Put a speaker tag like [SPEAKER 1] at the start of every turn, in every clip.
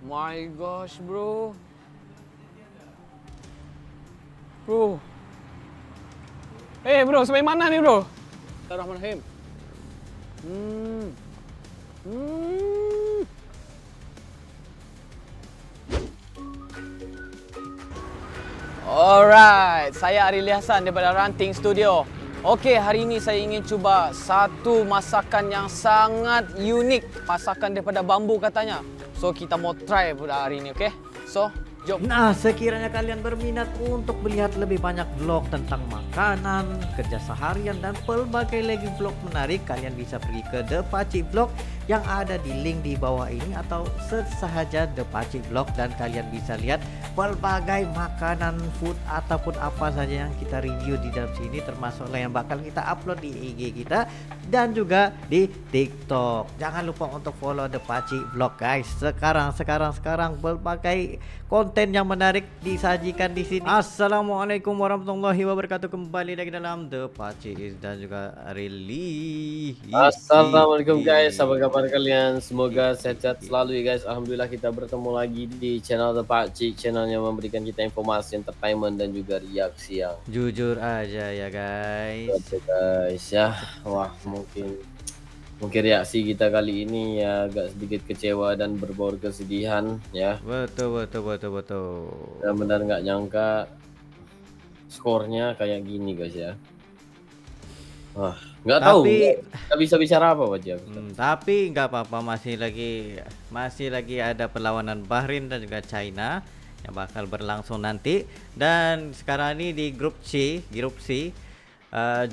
[SPEAKER 1] My gosh, bro. Bro. Bro, sampai mana nih, bro? Bismillahirrahmanirrahim. Hmm. Hmm. Alright, saya Arili Hasan daripada Ranting Studio. Okey, hari ini saya ingin cuba satu masakan yang sangat unik. Masakan daripada bambu katanya. So, kita mau try pada hari ini, okey? So, jom.
[SPEAKER 2] Nah, sekiranya kalian berminat untuk melihat lebih banyak vlog tentang makanan, kerja seharian, dan pelbagai lagi vlog menarik, kalian bisa pergi ke The Pacik Vlog yang ada di link di bawah ini, atau search sahaja The Pacik Vlog dan kalian bisa lihat pelbagai makanan, food, ataupun apa saja yang kita review di dalam sini, termasuklah yang bakal kita upload di IG kita dan juga di TikTok. Jangan lupa untuk follow The Pacik Vlog, guys. Sekarang berbagai konten yang menarik disajikan di sini. Assalamualaikum warahmatullahi wabarakatuh. Kembali lagi dalam The Pacik dan juga Arili.
[SPEAKER 3] Assalamualaikum guys, apa kabar kalian? Semoga sehat-sehat selalu ya guys. Alhamdulillah kita bertemu lagi di channel The Pacik, channel yang memberikan kita informasi, entertainment dan juga reaksi yang
[SPEAKER 2] jujur aja ya guys.
[SPEAKER 3] betul guys ya. Wah, mungkin reaksi kita kali ini ya agak sedikit kecewa dan berbau kesedihan ya.
[SPEAKER 2] Betul.
[SPEAKER 3] Benar-benar nggak nyangka skornya kayak gini guys ya. Wah, nggak tahu, nggak bisa bicara apa aja.
[SPEAKER 2] Tapi nggak apa-apa, masih lagi ada perlawanan Bahrain dan juga China yang bakal berlangsung nanti. Dan sekarang ini di grup C,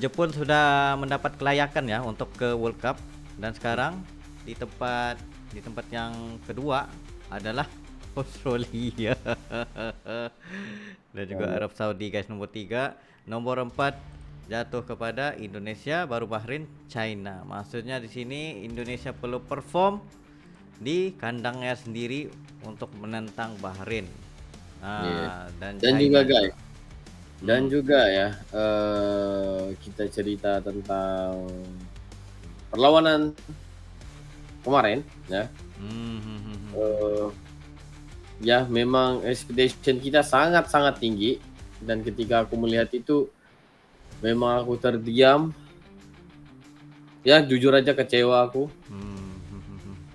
[SPEAKER 2] Jepun sudah mendapat kelayakan ya untuk ke World Cup, dan sekarang di tempat yang kedua adalah Australia dan juga Arab Saudi guys, nomor 3. Nomor 4 jatuh kepada Indonesia, baru Bahrain, China. Maksudnya di sini Indonesia perlu perform di kandangnya sendiri untuk menentang Bahrain. Dan
[SPEAKER 3] juga guys, dan juga ya kita cerita tentang perlawanan kemarin ya. Ya memang expectation kita sangat tinggi, dan ketika aku melihat itu memang aku terdiam. Ya jujur aja kecewa aku.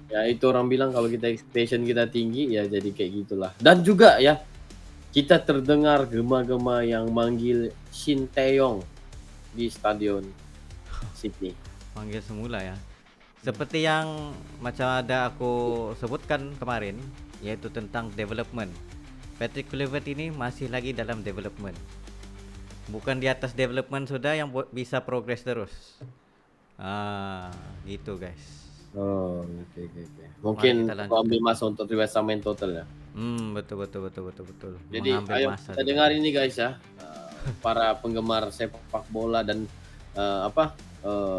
[SPEAKER 3] Ya itu orang bilang kalau kita expectation kita tinggi ya jadi kayak gitulah. Dan juga ya kita terdengar gema-gema yang manggil Shin Tae-yong di Stadion Sydney.
[SPEAKER 2] Manggil semula ya. Seperti yang macam ada aku sebutkan kemarin, yaitu tentang development. Patrick Kluivert ini masih lagi dalam development. Bukan di atas development sudah yang bisa progress terus. Gitu guys.
[SPEAKER 3] Oh, oke. Mungkin aku ambil masa untuk rewatch main total ya.
[SPEAKER 2] Betul.
[SPEAKER 3] Jadi ayo kita dengar ini guys ya, para penggemar sepak bola dan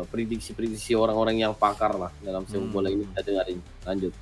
[SPEAKER 3] prediksi orang-orang yang pakar lah dalam sepak bola ini, kita dengarin. Lanjut.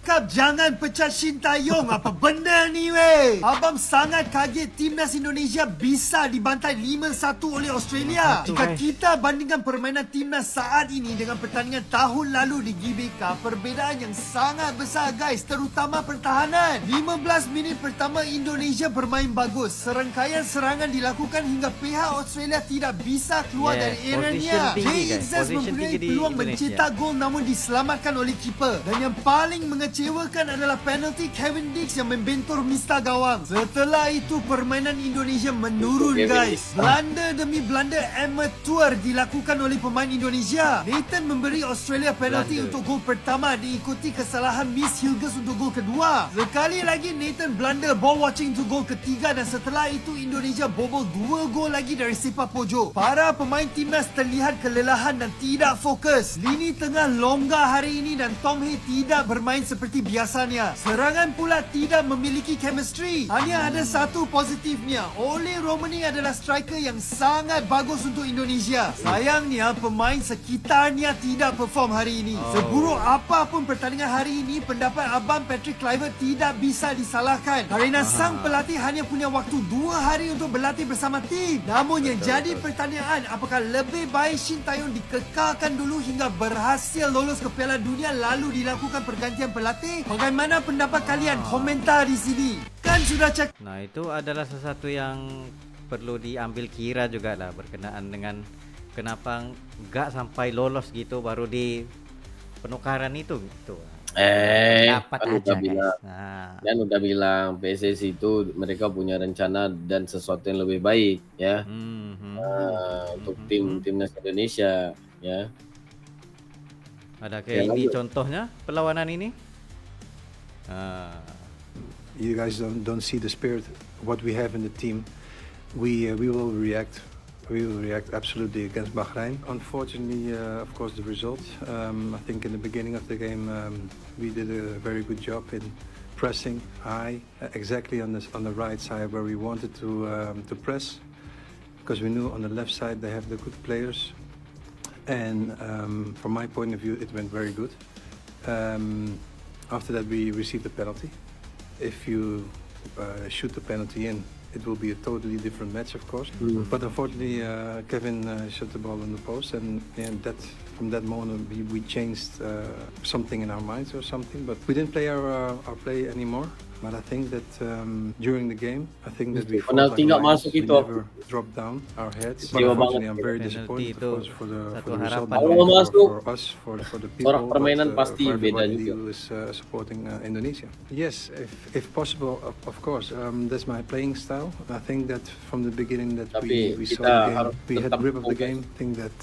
[SPEAKER 4] Kap jangan pecat Shin Tae-yong. Apa benda ni weh? Abang sangat kaget timnas Indonesia bisa dibantai 5-1 oleh Australia. Jika kita bandingkan permainan timnas saat ini dengan pertandingan tahun lalu di GBK, perbezaan yang sangat besar guys, terutama pertahanan. 15 minit pertama Indonesia bermain bagus. Serangkaian serangan dilakukan hingga pihak Australia tidak bisa keluar dari areanya. Jay Izzaz mempunyai peluang mencetak gol namun diselamatkan oleh kiper. Dan yang paling mengecewakan adalah penalti Kevin Dix yang membentur mista gawang. Setelah itu permainan Indonesia menurun guys. Blunder demi blunder amateur dilakukan oleh pemain Indonesia. Nathan memberi Australia penalti untuk gol pertama, diikuti kesalahan Miss Hilgers untuk gol kedua. Sekali lagi Nathan blunder ball watching untuk gol ketiga, dan setelah itu Indonesia bobol 2 gol lagi dari sepak pojok. Para pemain timnas terlihat kelelahan dan tidak fokus. Lini tengah longgar hari ini dan Tom Hee tidak bermain seperti biasanya. Serangan pula tidak memiliki chemistry. Hanya ada satu positifnya. Ole Romani adalah striker yang sangat bagus untuk Indonesia. Sayangnya pemain sekitarnya tidak perform hari ini. Seburuk apapun pertandingan hari ini, pendapat Abang Patrick Kluivert tidak bisa disalahkan kerana sang pelatih hanya punya waktu 2 hari untuk berlatih bersama tim. Namun yang jadi pertanyaan, apakah lebih baik Shin Tae-yong dikekalkan dulu hingga berhasil lolos ke Piala Dunia lalu dilakukan pergantian pelatih pelatih? Bagaimana pendapat kalian? Komentar di sini. Kan sudah cakap.
[SPEAKER 2] Nah, itu adalah sesuatu yang perlu diambil kira juga lah berkenaan dengan kenapa nggak sampai lolos gitu baru di penukaran itu gitu. Dapat
[SPEAKER 3] kan
[SPEAKER 2] aja
[SPEAKER 3] udah
[SPEAKER 2] guys.
[SPEAKER 3] bilang,
[SPEAKER 2] Nah,
[SPEAKER 3] kan udah bilang PSSI itu mereka punya rencana dan sesuatu yang lebih baik ya untuk timnas Indonesia ya.
[SPEAKER 2] ada kayak ini contohnya perlawanan ini.
[SPEAKER 5] You guys don't see the spirit what we have in the team. We will react. We will react absolutely against Bahrain. Unfortunately, of course, the result. I think in the beginning of the game, we did a very good job in pressing high, exactly on the right side where we wanted to press, because we knew on the left side they have the good players. And from my point of view, it went very good. After that, we received a penalty. If you shoot the penalty in, it will be a totally different match, of course. But unfortunately, Kevin shot the ball in the post, and that from that moment we changed something in our minds or something. But we didn't play our play anymore. But I think that during the game, I think that we fought
[SPEAKER 3] Penalti
[SPEAKER 5] like
[SPEAKER 3] nggak
[SPEAKER 5] lions.
[SPEAKER 3] masuk
[SPEAKER 5] We
[SPEAKER 3] itu.
[SPEAKER 5] never dropped down our heads. But
[SPEAKER 3] Kecewa
[SPEAKER 5] unfortunately,
[SPEAKER 3] banget.
[SPEAKER 5] I'm very
[SPEAKER 2] Penalti
[SPEAKER 5] disappointed,
[SPEAKER 2] itu
[SPEAKER 5] of course, for the
[SPEAKER 2] satu
[SPEAKER 5] result,
[SPEAKER 2] harapan.
[SPEAKER 5] not
[SPEAKER 3] Kalau
[SPEAKER 5] only
[SPEAKER 3] masuk,
[SPEAKER 5] for us, for the people,
[SPEAKER 3] corak permainan
[SPEAKER 5] but,
[SPEAKER 3] pasti
[SPEAKER 5] for
[SPEAKER 3] beda
[SPEAKER 5] everybody
[SPEAKER 3] juga.
[SPEAKER 5] who is supporting Indonesia. Yes, if possible, of course. That's my playing style. I think that from the beginning that
[SPEAKER 3] Tapi
[SPEAKER 5] we saw
[SPEAKER 3] kita
[SPEAKER 5] the game,
[SPEAKER 3] harus
[SPEAKER 5] we had
[SPEAKER 3] tetap
[SPEAKER 5] grip of the
[SPEAKER 3] fokus.
[SPEAKER 5] game. I think that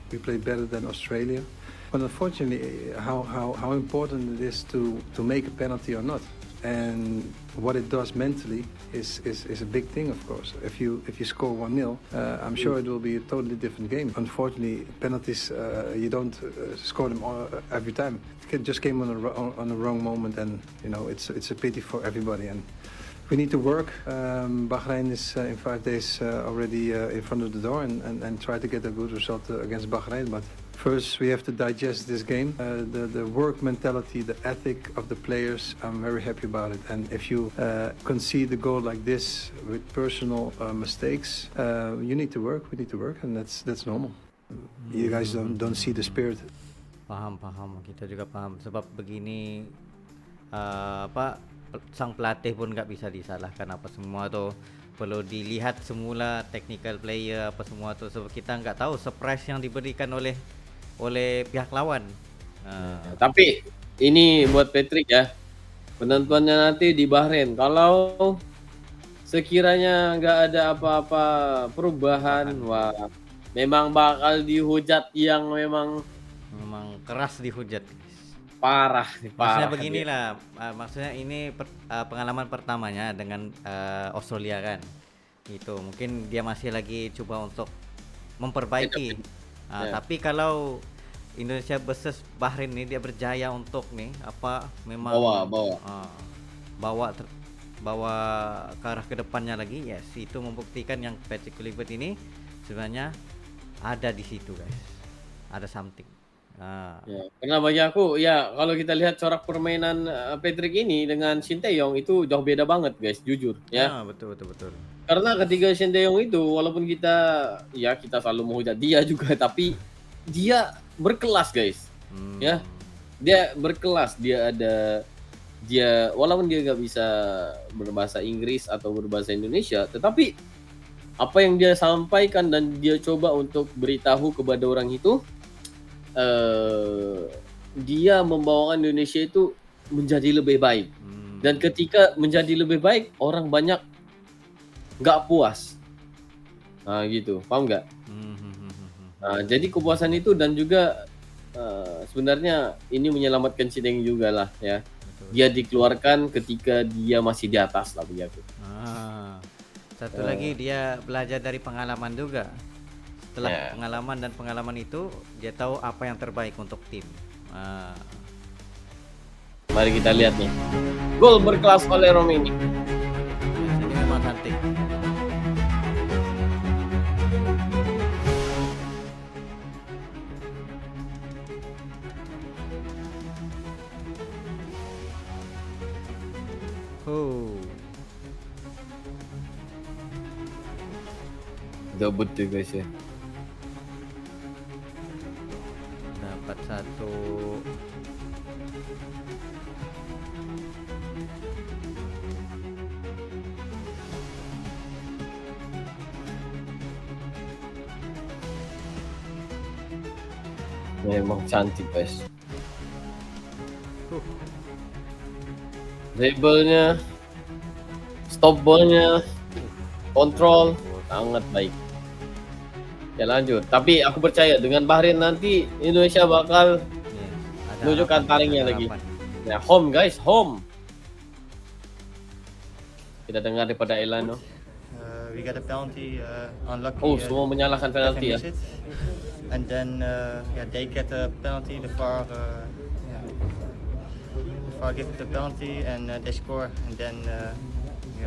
[SPEAKER 5] we played better than Australia. But unfortunately, how important it is to make a penalty or not, and what it does mentally is a big thing, of course. If you score 1-0, I'm sure it will be a totally different game. Unfortunately, penalties you don't score them every time. It just came on the wrong moment, and it's a pity for everybody. And we need to work. Bahrain is in 5 days already in front of the door, and try to get a good result against Bahrain. But first, we have to digest this game. The work mentality, the ethic of the players, I'm very happy about it. And if you concede a goal like this with personal mistakes, you need to work. We need to work, and that's normal. You guys don't see the spirit.
[SPEAKER 2] Paham, kita juga paham sebab begini sang pelatih pun nggak bisa disalahkan apa semua tuh perlu dilihat semula technical player apa semua tuh sebab kita nggak tahu surprise yang diberikan oleh pihak lawan.
[SPEAKER 3] Tapi ini buat Patrick ya, penentuannya nanti di Bahrain. Kalau sekiranya nggak ada apa-apa perubahan, wah memang bakal dihujat yang memang
[SPEAKER 2] Keras dihujat.
[SPEAKER 3] parah.
[SPEAKER 2] Maksudnya beginilah, maksudnya ini pengalaman pertamanya dengan Australia kan. Itu mungkin dia masih lagi coba untuk memperbaiki. Tapi kalau Indonesia versus Bahrain ini dia berjaya untuk memang bawa ke arah kedepannya lagi, yes, itu membuktikan yang Patrick Kluivert ini sebenarnya ada di situ guys, ada something.
[SPEAKER 3] Ya, karena bagi aku ya kalau kita lihat corak permainan Patrick ini dengan Sinteyong itu jauh beda banget guys, jujur ya.
[SPEAKER 2] Betul.
[SPEAKER 3] Karena ketika Sinteyong itu walaupun kita selalu menghujat dia juga, tapi dia berkelas guys. Ya. Dia berkelas, dia walaupun dia nggak bisa berbahasa Inggris atau berbahasa Indonesia, tetapi apa yang dia sampaikan dan dia coba untuk beritahu kepada orang itu, dia membawakan Indonesia itu menjadi lebih baik. Dan ketika menjadi lebih baik, orang banyak nggak puas. Nah gitu, paham nggak? Nah, jadi kepuasan itu dan juga sebenarnya ini menyelamatkan Cideng juga lah ya. Dia dikeluarkan ketika dia masih di atas lah bagi aku.
[SPEAKER 2] Satu lagi dia belajar dari pengalaman juga. Setelah pengalaman itu dia tahu apa yang terbaik untuk tim.
[SPEAKER 3] Mari kita lihat nih. Gol berkelas oleh Romeni.
[SPEAKER 2] Ini memang cantik.
[SPEAKER 3] Debut tuh guys ya.
[SPEAKER 2] Dapat satu
[SPEAKER 3] Memang cantik guys. Dribblenya, stop ballnya, kontrol sangat baik. Ya lanjut. Tapi aku percaya dengan Bahrain nanti Indonesia bakal
[SPEAKER 2] Ada
[SPEAKER 3] menunjukkan
[SPEAKER 2] harapan,
[SPEAKER 3] taringnya
[SPEAKER 2] ada
[SPEAKER 3] lagi.
[SPEAKER 2] harapan.
[SPEAKER 3] Ya home guys, home. Kita dengar daripada Elano.
[SPEAKER 6] We got a penalty, unlucky.
[SPEAKER 3] Oh, semua menyalahkan penalti ya.
[SPEAKER 6] miss it. And then they get a penalty. The VAR give the penalty, and they score. And then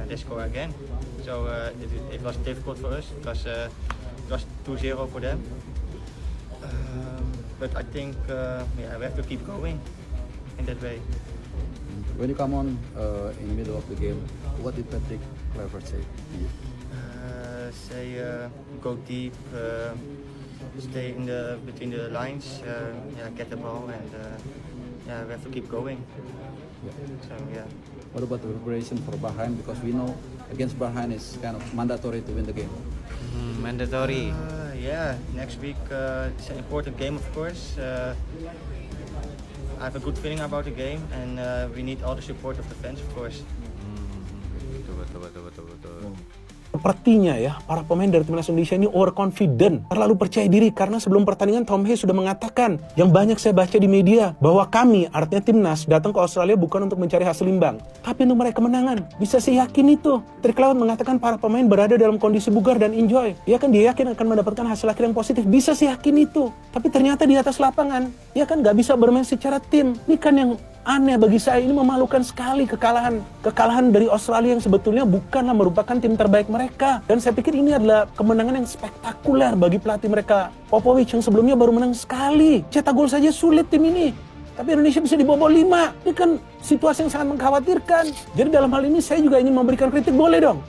[SPEAKER 6] they score again. So it was difficult for us because it was 2-0 for them. But I think we have to keep going in that way.
[SPEAKER 7] When you come on in the middle of the game, what did Patrick Kluivert say to you?
[SPEAKER 6] Say go deep, stay in between the lines, get the ball, and we have to keep going. So
[SPEAKER 7] What about the preparation for Bahrain? Because we know against Bahrain is kind of mandatory to win the game.
[SPEAKER 2] Mandatory.
[SPEAKER 6] Next week it's an important game, of course. I have a good feeling about the game, and we need all the support of the fans, of course.
[SPEAKER 2] Betul.
[SPEAKER 8] Sepertinya ya, para pemain dari timnas Indonesia ini overconfident, terlalu percaya diri karena sebelum pertandingan Tom Hayes sudah mengatakan yang banyak saya baca di media bahwa kami, artinya timnas, datang ke Australia bukan untuk mencari hasil imbang, tapi untuk meraih kemenangan. Bisa saya yakin itu. Patrick Kluivert mengatakan para pemain berada dalam kondisi bugar dan enjoy. Ya kan, dia yakin akan mendapatkan hasil akhir yang positif. Bisa saya yakin itu. Tapi ternyata di atas lapangan, ya kan nggak bisa bermain secara tim. Ini kan yang aneh bagi saya, ini memalukan sekali kekalahan dari Australia yang sebetulnya bukanlah merupakan tim terbaik mereka. Dan saya pikir ini adalah kemenangan yang spektakuler bagi pelatih mereka, Popovic, yang sebelumnya baru menang sekali. Cetak gol saja sulit tim ini, tapi Indonesia bisa dibobol 5. Ini kan situasi yang sangat mengkhawatirkan. Jadi dalam hal ini saya juga ingin memberikan kritik, boleh dong.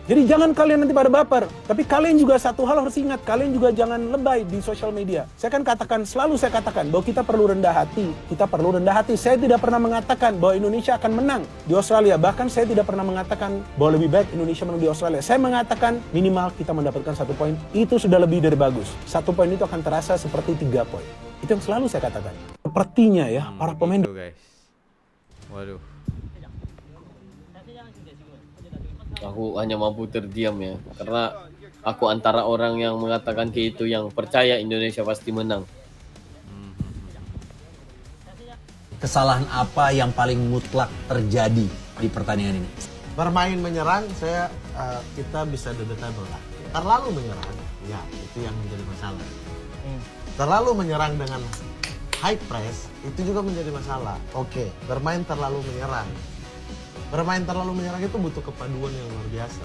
[SPEAKER 8] Jadi jangan kalian nanti pada baper. Tapi kalian juga satu hal harus ingat, kalian juga jangan lebay di sosial media. Saya kan selalu saya katakan bahwa kita perlu rendah hati. Kita perlu rendah hati. Saya tidak pernah mengatakan bahwa Indonesia akan menang di Australia. Bahkan saya tidak pernah mengatakan bahwa lebih baik Indonesia menang di Australia. Saya mengatakan minimal kita mendapatkan 1 poin. Itu sudah lebih dari bagus. 1 poin itu akan terasa seperti 3 poin. Itu yang selalu saya katakan. Sepertinya ya, para pemain...
[SPEAKER 2] Itu guys. Waduh.
[SPEAKER 3] Aku hanya mampu terdiam ya, karena aku antara orang yang mengatakan kayak itu, yang percaya Indonesia pasti menang.
[SPEAKER 9] Kesalahan apa yang paling mutlak terjadi di pertandingan ini?
[SPEAKER 10] Bermain menyerang, kita bisa debatable lah. Terlalu menyerang, ya itu yang menjadi masalah. Terlalu menyerang dengan high press, itu juga menjadi masalah. Oke, bermain terlalu menyerang. Bermain terlalu menyerang itu butuh kepaduan yang luar biasa.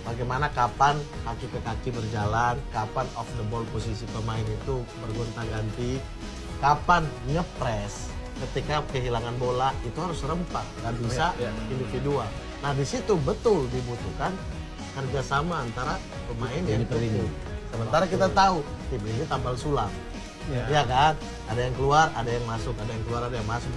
[SPEAKER 10] Bagaimana kapan kaki ke kaki berjalan, kapan off the ball posisi pemain itu bergonta-ganti, kapan ngepres ketika kehilangan bola itu harus rempak, nggak bisa individual. Nah di situ betul dibutuhkan kerjasama antara pemain yang itu. Sementara kita tahu tim ini tambal sulam, ya kan? Ada yang keluar, ada yang masuk, ada yang keluar, ada yang masuk.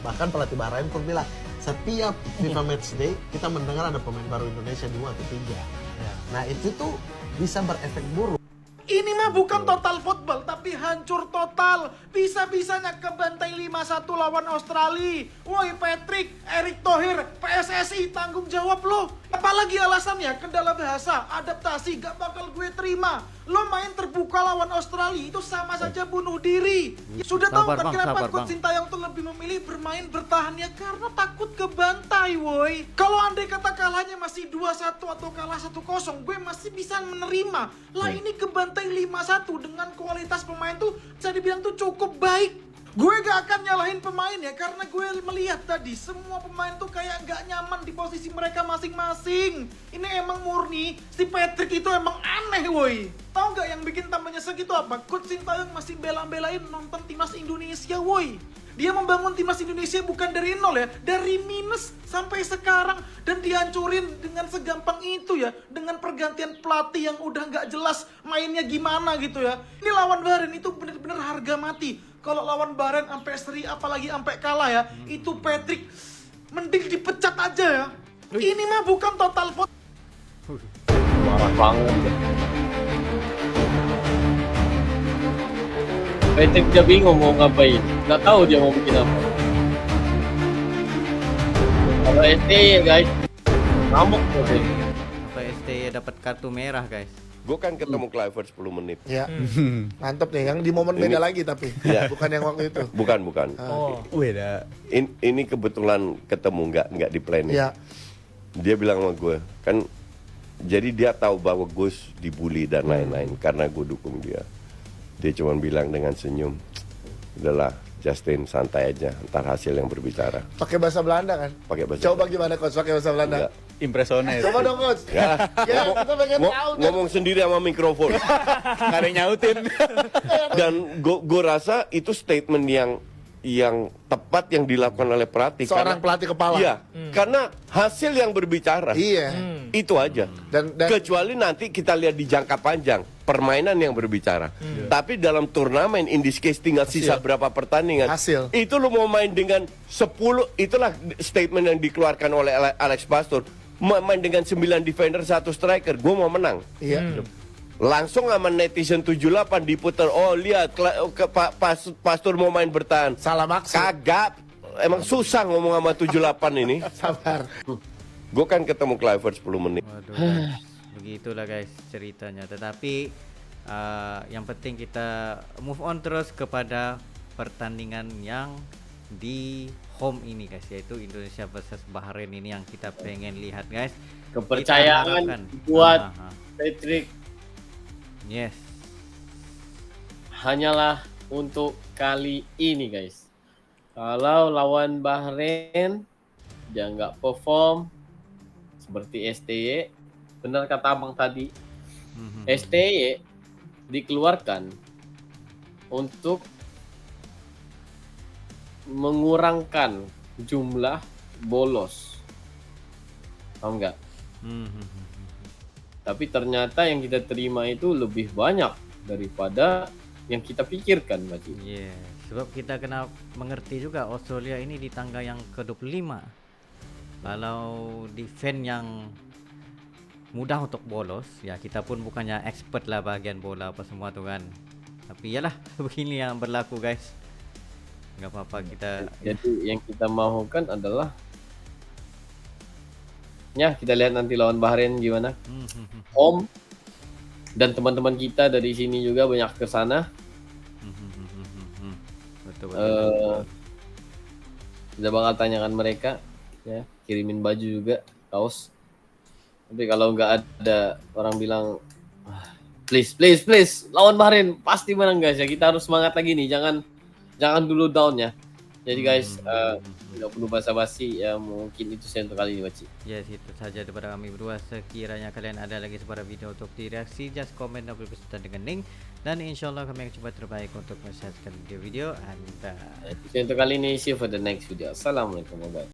[SPEAKER 10] Bahkan pelatih Bahrain pun bilang setiap FIFA Matchday kita mendengar ada pemain baru Indonesia 2 atau 3. Nah itu tuh bisa berefek buruk.
[SPEAKER 4] Ini mah bukan total football, tapi hancur total. Bisa-bisanya kebantai 5-1 lawan Australia. Woi Patrick, Erick Thohir, PSSI tanggung jawab lo. Apalagi alasannya, kendala bahasa, adaptasi, gak bakal gue terima. Lo main terbuka lawan Australia, itu sama saja bunuh diri. Sudah tahu kan kenapa Coach Sintayong tuh lebih memilih bermain bertahan ya? Karena takut kebantai woi. Kalau andai kata kalahnya masih 2-1 atau kalah 1-0, gue masih bisa menerima. Lah ini kebantai 5-1 dengan kualitas pemain tuh bisa dibilang tuh cukup baik. Gue gak akan nyalahin pemain ya, karena gue melihat tadi semua pemain tuh kayak gak nyaman di posisi mereka masing-masing. Ini emang murni, si Patrick itu emang aneh woi. Tahu gak yang bikin tambah nyesek itu apa? Coach Sintayong masih bela-belain nonton timnas Indonesia woi. Dia membangun timnas Indonesia bukan dari nol ya, dari minus sampai sekarang, dan dihancurin dengan segampang itu ya, dengan pergantian pelatih yang udah gak jelas mainnya gimana gitu ya. Ini lawan Bahrain itu bener-bener harga mati. Kalau lawan Bahrain sampai seri apalagi sampai kalah ya, itu Patrick mending dipecat aja ya. Ini mah bukan total vote.
[SPEAKER 3] Marah banget. Patrick dia bingung mau ngapain. Nggak tahu dia mau bikin apa. Kalau STY guys, ngamuk tuh.
[SPEAKER 2] Sampai STY dapat kartu merah guys.
[SPEAKER 11] Gue kan ketemu Cliver 10 menit.
[SPEAKER 10] Ya. Mantap nih, yang di momen beda lagi tapi.
[SPEAKER 11] Iya.
[SPEAKER 10] Bukan yang waktu itu.
[SPEAKER 11] Bukan.
[SPEAKER 9] Beda.
[SPEAKER 11] Ini kebetulan ketemu nggak di planning.
[SPEAKER 10] Iya.
[SPEAKER 11] Dia bilang sama gue, kan jadi dia tahu bahwa Gus dibully dan lain-lain karena gue dukung dia. Dia cuma bilang dengan senyum, udahlah Justin santai aja, ntar hasil yang berbicara.
[SPEAKER 10] Pakai bahasa Belanda kan?
[SPEAKER 11] Pakai bahasa.
[SPEAKER 10] Coba gimana coach pakai bahasa Belanda?
[SPEAKER 11] Enggak.
[SPEAKER 9] Impressioner.
[SPEAKER 10] Coba dong coach.
[SPEAKER 11] Ya.
[SPEAKER 10] Ya, kita pengen tahu.
[SPEAKER 11] Ngomong sendiri sama mikrofon.
[SPEAKER 9] Gak ada yang nyautin.
[SPEAKER 11] Dan gue rasa itu statement yang tepat yang dilakukan oleh pelatih.
[SPEAKER 10] Seorang pelatih kepala.
[SPEAKER 11] Iya, karena hasil yang berbicara.
[SPEAKER 10] Iya.
[SPEAKER 11] Itu aja.
[SPEAKER 10] Dan
[SPEAKER 11] Kecuali nanti kita lihat di jangka panjang permainan yang berbicara. Tapi dalam turnamen in this case tinggal sisa berapa pertandingan.
[SPEAKER 10] Hasil.
[SPEAKER 11] Itu lu mau main dengan 10, itulah statement yang dikeluarkan oleh Alex Pastor. Main dengan 9 defender 1 striker, gue mau menang.
[SPEAKER 10] Iya.
[SPEAKER 11] Langsung sama netizen 78 diputar, oh lihat Pastor mau main bertahan.
[SPEAKER 10] Salah maksud.
[SPEAKER 11] Kagak, emang susah ngomong sama 78 ini.
[SPEAKER 10] Sabar.
[SPEAKER 11] Gue kan ketemu Cliver 10 menit.
[SPEAKER 2] Waduh guys. Begitulah guys ceritanya. Tetapi yang penting kita move on terus kepada pertandingan yang di home ini guys, yaitu Indonesia versus Bahrain ini yang kita pengen lihat guys.
[SPEAKER 3] Kepercayaan buat Patrick
[SPEAKER 2] Yes.
[SPEAKER 3] hanyalah untuk kali ini guys. Kalau lawan Bahrain dia nggak perform seperti STY, benar kata abang tadi, STY dikeluarkan untuk mengurangkan jumlah bolos, paham nggak? Tapi ternyata yang kita terima itu lebih banyak daripada yang kita pikirkan, Baci.
[SPEAKER 2] Yes. Sebab kita kena mengerti juga Australia ini di tangga yang ke-25. Kalau defense yang mudah untuk bolos, ya kita pun bukannya expert lah bagian bola apa semua tuh kan. Tapi yalah begini yang berlaku guys. Nggak apa-apa kita.
[SPEAKER 3] Jadi yang kita mahukan adalah ya kita lihat nanti lawan Bahrain gimana. Home dan teman-teman kita dari sini juga banyak ke sana.
[SPEAKER 2] Betul.
[SPEAKER 3] Kita bakal tanyakan mereka, ya kirimin baju juga, kaos. Tapi kalau nggak ada orang bilang, please lawan Bahrain pasti menang guys ya. Kita harus semangat lagi nih, jangan dulu down ya. Jadi guys, nggak perlu basa-basi ya, mungkin itu saja untuk kali ini, Baci.
[SPEAKER 2] Yes, itu saja daripada kami berdua. Sekiranya kalian ada lagi sebuah video untuk direaksi, just comment dan berpesan dengan link. Dan insyaallah kami akan coba terbaik untuk menshare video-video Anda.
[SPEAKER 3] Itu saja untuk kali ini, see you for the next video. Assalamualaikum warahmatullahi wabarakatuh.